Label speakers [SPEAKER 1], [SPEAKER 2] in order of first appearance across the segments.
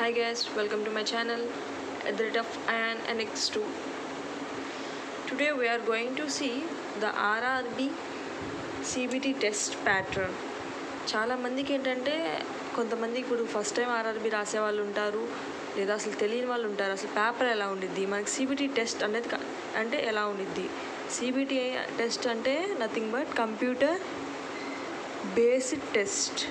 [SPEAKER 1] Hi guys, welcome to my channel at the rate of Ian and X2. Today we are going to see the RRB CBT test pattern. చాలా మందికి ఏంటంటే కొంతమంది ఇప్పుడు first time RRB రాసే వాళ్ళు ఉంటారు, లేదా అసలు తెలియని వాళ్ళు ఉంటారు. అసలు పేపర్ ఎలా ఉండిద్ది, మనకి సిబిటి టెస్ట్ అనేది అంటే ఎలా ఉండిద్ది. సిబిటి టెస్ట్ అంటే nothing but computer basic test.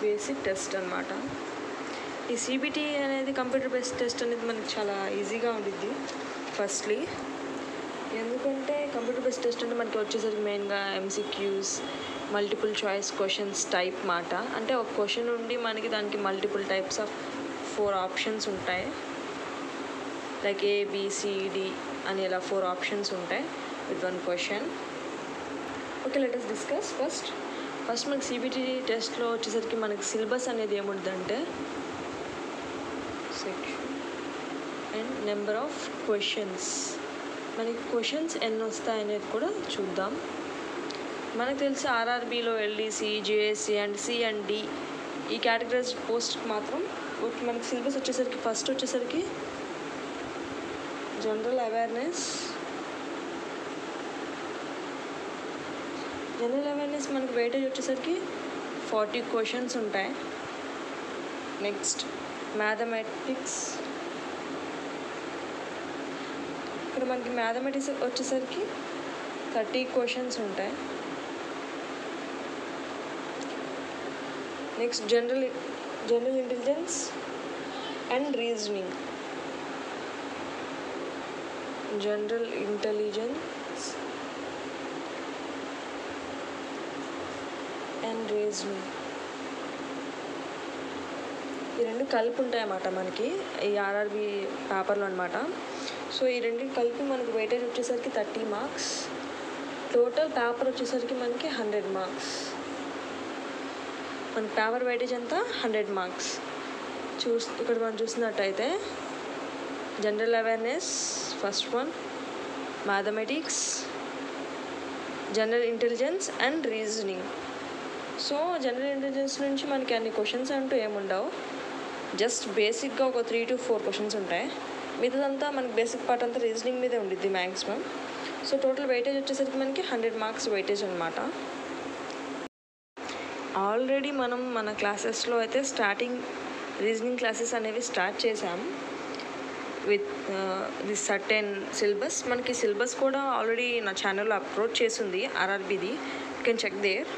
[SPEAKER 1] Basic test అనమాట. ఈ సిబిటి అనేది కంప్యూటర్ బేస్డ్ టెస్ట్ అనేది మనకి చాలా ఈజీగా ఉండిద్ది. ఫస్ట్లీ ఎందుకంటే కంప్యూటర్ బేస్డ్ టెస్ట్ అంటే మనకి వచ్చేసరికి మెయిన్గా MCQs, multiple choice questions type మాట. అంటే ఒక క్వశ్చన్ ఉండి మనకి దానికి మల్టిపుల్ టైప్స్ ఆఫ్ 4 ఆప్షన్స్ ఉంటాయి. లైక్ ఏబిసిడి అని ఇలా 4 ఆప్షన్స్ ఉంటాయి విత్ 1 క్వశ్చన్. Okay, let us discuss. First మనకి సిబిటి టెస్ట్లో వచ్చేసరికి మనకి సిలబస్ అనేది ఏముంటుందంటే section and number of questions. మనకి క్వశ్చన్స్ ఎన్ని వస్తాయనేది కూడా చూద్దాం. మనకు తెలిసి ఆర్ఆర్బీలో LDC, JSC and C and D ఈ కేటగిరీస్ పోస్ట్కి మాత్రం మనకి సిలబస్ వచ్చేసరికి ఫస్ట్ వచ్చేసరికి జనరల్ అవేర్నెస్ మనకి వెయిటేజ్ వచ్చేసరికి 40 క్వశ్చన్స్ ఉంటాయి. నెక్స్ట్ మ్యాథమెటిక్స్, ఇక్కడ మనకి మ్యాథమెటిక్స్ వచ్చేసరికి 30 క్వశ్చన్స్ ఉంటాయి. Next general intelligence and reasoning. General intelligence and reasoning ఈ రెండు కలిపి ఉంటాయి అన్నమాట మనకి ఈ ఆర్ఆర్బి పేపర్లో అనమాట. సో ఈ రెండింటి కలిపి మనకి వెయిటేజ్ వచ్చేసరికి 30 మార్క్స్. టోటల్ పేపర్ వచ్చేసరికి మనకి 100 మార్క్స్. మన పేపర్ వెయిటేజ్ అంతా 100 మార్క్స్. ఇక్కడ మనం చూసినట్టయితే general awareness first one, mathematics, general intelligence and reasoning. So general intelligence నుంచి మనకి అన్ని క్వశ్చన్స్ అంటూ ఏముండవు, జస్ట్ బేసిక్గా ఒక 3 to 4 క్వశ్చన్స్ ఉంటాయి. మిగతాదంతా మనకి బేసిక్ పార్ట్ అంతా రీజనింగ్ మీదే ఉండిద్ది మ్యాక్సిమం. సో టోటల్ వెయిటేజ్ వచ్చేసరికి మనకి 100 మార్క్స్ వెయిటేజ్ అనమాట. ఆల్రెడీ మనం మన క్లాసెస్లో అయితే స్టార్టింగ్ రీజనింగ్ క్లాసెస్ అనేవి స్టార్ట్ చేసాం విత్ దిస్ సర్టెన్ సిలబస్. మనకి సిలబస్ కూడా ఆల్రెడీ నా ఛానల్లో అప్లోడ్ చేసింది ఆర్ఆర్బీది, యూ కెన్ చెక్ దేర్.